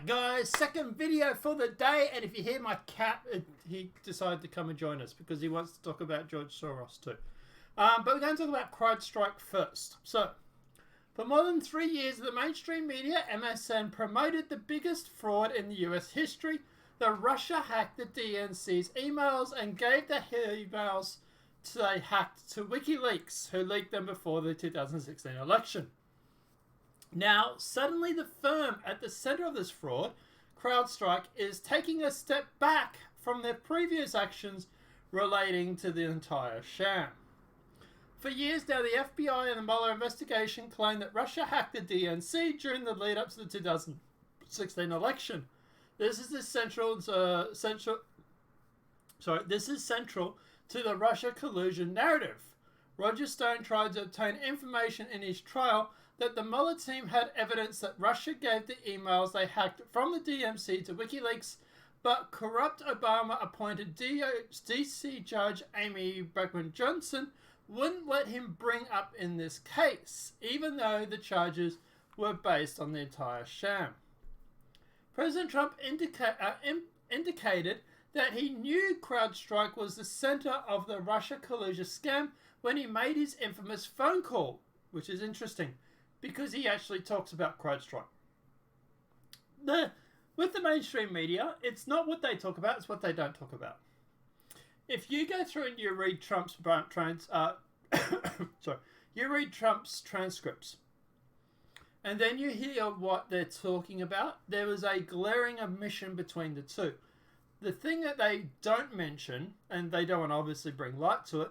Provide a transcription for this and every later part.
Alright guys, second video for the day, and if you hear my cat, he decided to come and join us because he wants to talk about George Soros too. But we're going to talk about Crowdstrike first. So, for more than 3 years, the mainstream media, MSN, promoted the biggest fraud in the US history, that Russia hacked the DNC's emails and gave the emails they hacked to Wikileaks, who leaked them before the 2016 election. Now, suddenly the firm at the center of this fraud, Crowdstrike, is taking a step back from their previous actions relating to the entire sham. For years now, the FBI and the Mueller investigation claimed that Russia hacked the DNC during the lead-up to the 2016 election. This is central to the Russia collusion narrative. Roger Stone tried to obtain information in his trial that the Mueller team had evidence that Russia gave the emails they hacked from the DNC to Wikileaks, but corrupt Obama-appointed DC Judge Amy Bergman Johnson wouldn't let him bring up in this case, even though the charges were based on the entire sham. President Trump indicated that he knew Crowdstrike was the center of the Russia collusion scam when he made his infamous phone call, which is interesting because he actually talks about Crowdstrike. With the mainstream media, it's not what they talk about, it's what they don't talk about. If you go through and you read Trump's transcripts, and then you hear what they're talking about, there was a glaring omission between the two. The thing that they don't mention, and they don't want to obviously bring light to it,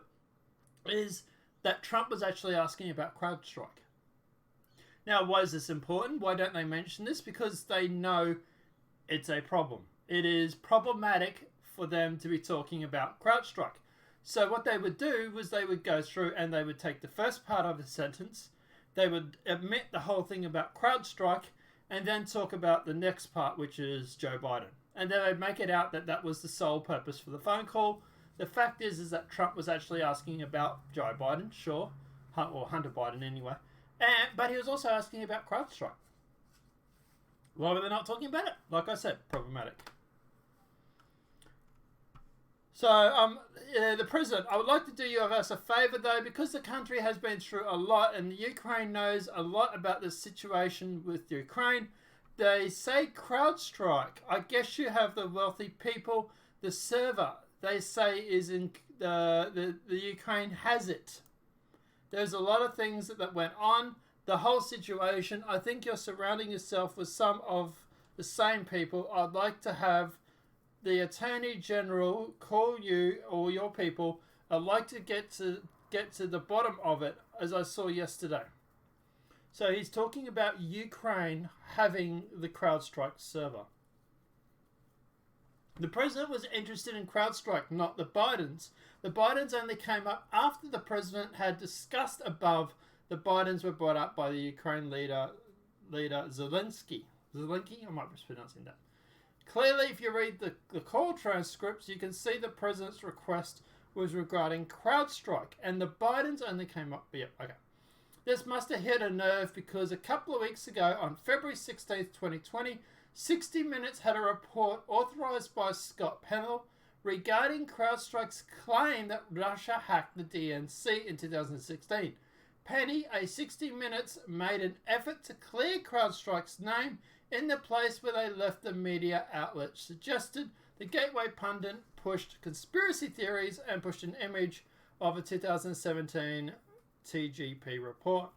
is that Trump was actually asking about Crowdstrike. Now, why is this important? Why don't they mention this? Because they know it's a problem. It is problematic for them to be talking about Crowdstrike. So what they would do was they would go through and they would take the first part of the sentence, they would omit the whole thing about Crowdstrike, and then talk about the next part, which is Joe Biden. And then they'd make it out that that was the sole purpose for the phone call. The fact is that Trump was actually asking about Joe Biden, sure, or Hunter Biden anyway, but he was also asking about Crowdstrike. Why were they not talking about it? Like I said, problematic. So, the president, I would like to do you us a favor though, because the country has been through a lot and the Ukraine knows a lot about the situation with Ukraine. They say Crowdstrike. I guess you have the wealthy people. The server, they say, is in the Ukraine has it. There's a lot of things that went on. The whole situation, I think you're surrounding yourself with some of the same people. I'd like to have the Attorney General call you or your people. I'd like to get to the bottom of it, as I saw yesterday. So he's talking about Ukraine having the Crowdstrike server. The president was interested in Crowdstrike, not the Bidens. The Bidens only came up after the president had discussed above. The Bidens were brought up by the Ukraine leader Zelensky. Zelensky? I might be mispronouncing that. Clearly, if you read the call transcripts, you can see the president's request was regarding Crowdstrike, and the Bidens only came up. Yeah, okay. This must have hit a nerve because a couple of weeks ago, on February 16th, 2020, 60 Minutes had a report authorized by Scott Pennell regarding Crowdstrike's claim that Russia hacked the DNC in 2016. Penny, a 60 Minutes, made an effort to clear Crowdstrike's name in the place where they left the media outlet suggested. The Gateway pundit pushed conspiracy theories and pushed an image of a 2017 TGP report.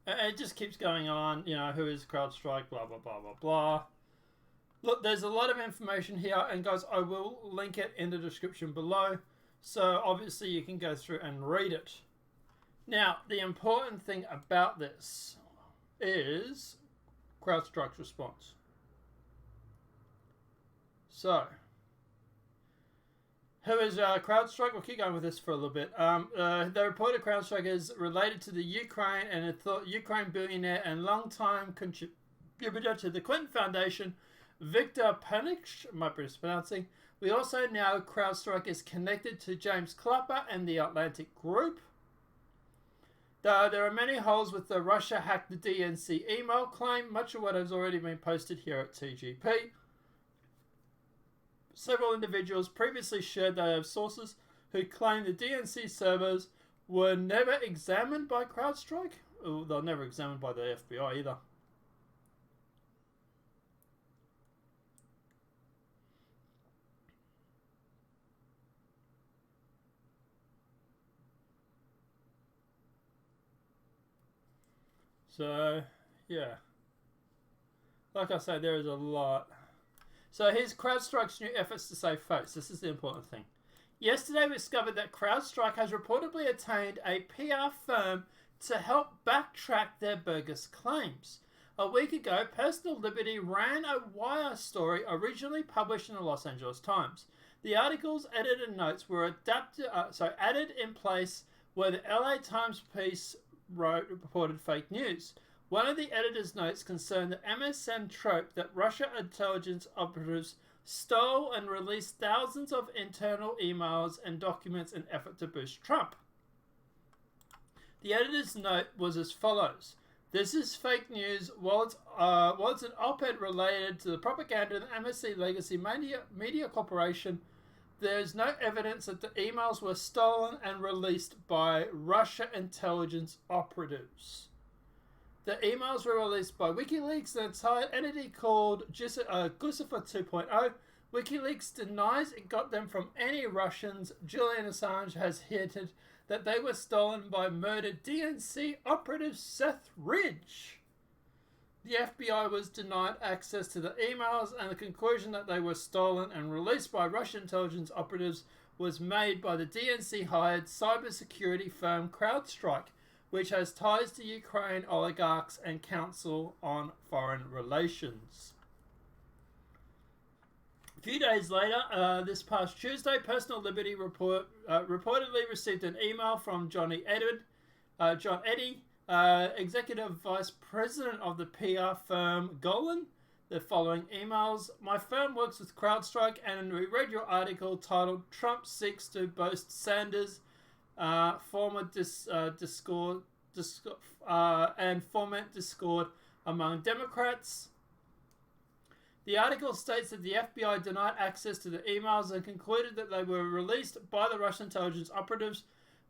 It just keeps going on, you know, who is Crowdstrike, blah, blah, blah, blah, blah. Look, there's a lot of information here, and guys, I will link it in the description below, so obviously you can go through and read it. Now, the important thing about this is Crowdstrike's response. So, who is Crowdstrike? We'll keep going with this for a little bit. They reported Crowdstrike is related to the Ukraine and a Ukraine billionaire and long-time contributor to the Clinton Foundation, Victor Panich, might be mispronouncing. We also know Crowdstrike is connected to James Clapper and the Atlantic Group. There are many holes with the Russia hacked the DNC email claim, much of what has already been posted here at TGP. Several individuals previously shared they have sources who claim the DNC servers were never examined by Crowdstrike. Oh, they're never examined by the FBI either. So, yeah. Like I say, there is a lot. So here's CrowdStrike's new efforts to save face. This is the important thing. Yesterday we discovered that CrowdStrike has reportedly attained a PR firm to help backtrack their bogus claims. A week ago, Personal Liberty ran a wire story originally published in the Los Angeles Times. The article's edited notes were added in place where the LA Times piece reported fake news. One of the editor's notes concerned the MSM trope that Russia intelligence operatives stole and released thousands of internal emails and documents in effort to boost Trump. The editor's note was as follows. This is fake news. While it's an op-ed related to the propaganda of the MSC Legacy Media Corporation, there is no evidence that the emails were stolen and released by Russia intelligence operatives. The emails were released by Wikileaks, an entire entity called Guccifer 2.0. Wikileaks denies it got them from any Russians. Julian Assange has hinted that they were stolen by murdered DNC operative Seth Ridge. The FBI was denied access to the emails, and the conclusion that they were stolen and released by Russian intelligence operatives was made by the DNC-hired cybersecurity firm Crowdstrike, which has ties to Ukraine oligarchs and Council on Foreign Relations. A few days later, this past Tuesday, Personal Liberty reportedly received an email from John Eddy, Executive Vice President of the PR firm Golan. The following emails. My firm works with Crowdstrike, and we read your article titled Trump Seeks to Boast Sanders foment discord among Democrats. The article states that the FBI denied access to the emails and concluded that they were released by the Russian intelligence operatives,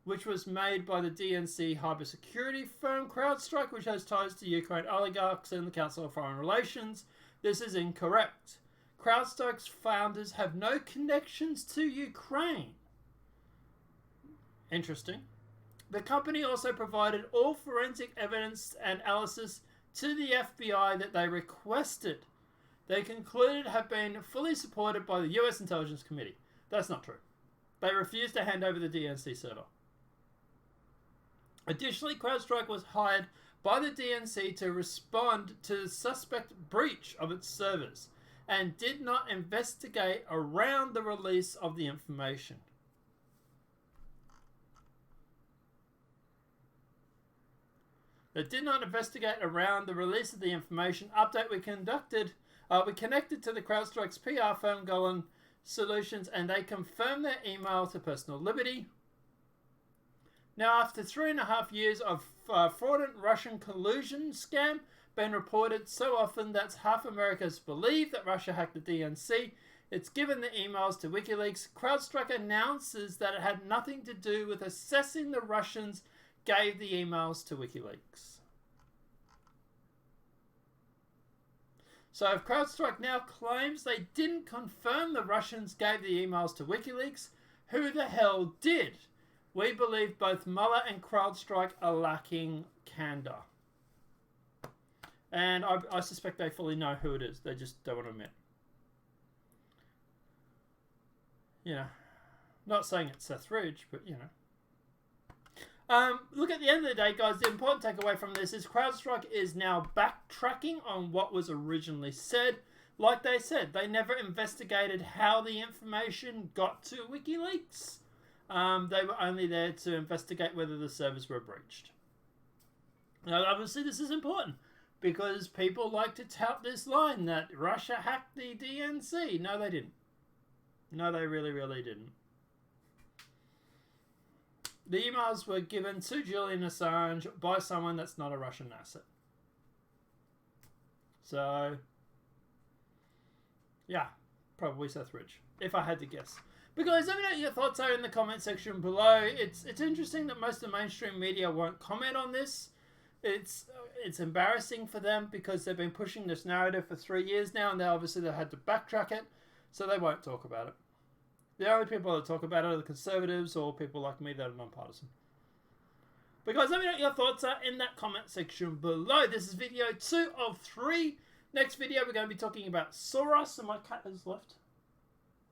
which was made by the DNC cybersecurity firm Crowdstrike, which has ties to Ukraine oligarchs and the Council of Foreign Relations. This is incorrect. Crowdstrike's founders have no connections to Ukraine. Interesting. The company also provided all forensic evidence and analysis to the FBI that they requested. They concluded have been fully supported by the US Intelligence Committee. That's not true. They refused to hand over the DNC server. Additionally, Crowdstrike was hired by the DNC to respond to the suspect breach of its servers and did not investigate around the release of the information. They did not investigate around the release of the information. Update we connected to the Crowdstrike's PR firm Golan Solutions, and they confirmed their email to Personal Liberty. Now, after 3.5 years of fraudulent Russian collusion scam been reported so often that half Americans believe that Russia hacked the DNC, it's given the emails to WikiLeaks. Crowdstrike announces that it had nothing to do with assessing the Russians gave the emails to WikiLeaks. So if Crowdstrike now claims they didn't confirm the Russians gave the emails to WikiLeaks, who the hell did? We believe both Mueller and Crowdstrike are lacking candor. And I suspect they fully know who it is. They just don't want to admit. You know, not saying it's Seth Ridge, but you know. Look, at the end of the day, guys, the important takeaway from this is Crowdstrike is now backtracking on what was originally said. Like they said, they never investigated how the information got to WikiLeaks. They were only there to investigate whether the servers were breached. Now, obviously, this is important because people like to tout this line that Russia hacked the DNC. No, they didn't. No, they really, really didn't. The emails were given to Julian Assange by someone that's not a Russian asset. So, yeah, probably Seth Rich, if I had to guess. But guys, let me know what your thoughts are in the comment section below. It's interesting that most of the mainstream media won't comment on this. It's embarrassing for them because they've been pushing this narrative for 3 years now, and they've had to backtrack it, so they won't talk about it. The only people that talk about it are the conservatives or people like me that are nonpartisan. But guys, let me know what your thoughts are in that comment section below. This is video 2 of 3. Next video, we're going to be talking about Soros, and my cat has left.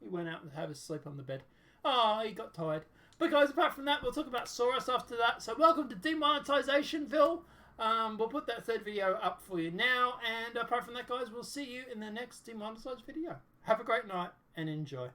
He went out and had a sleep on the bed. Oh, he got tired. But guys, apart from that, we'll talk about Soros after that. So welcome to Demonetizationville. We'll put that third video up for you now. And apart from that, guys, we'll see you in the next demonetized video. Have a great night and enjoy.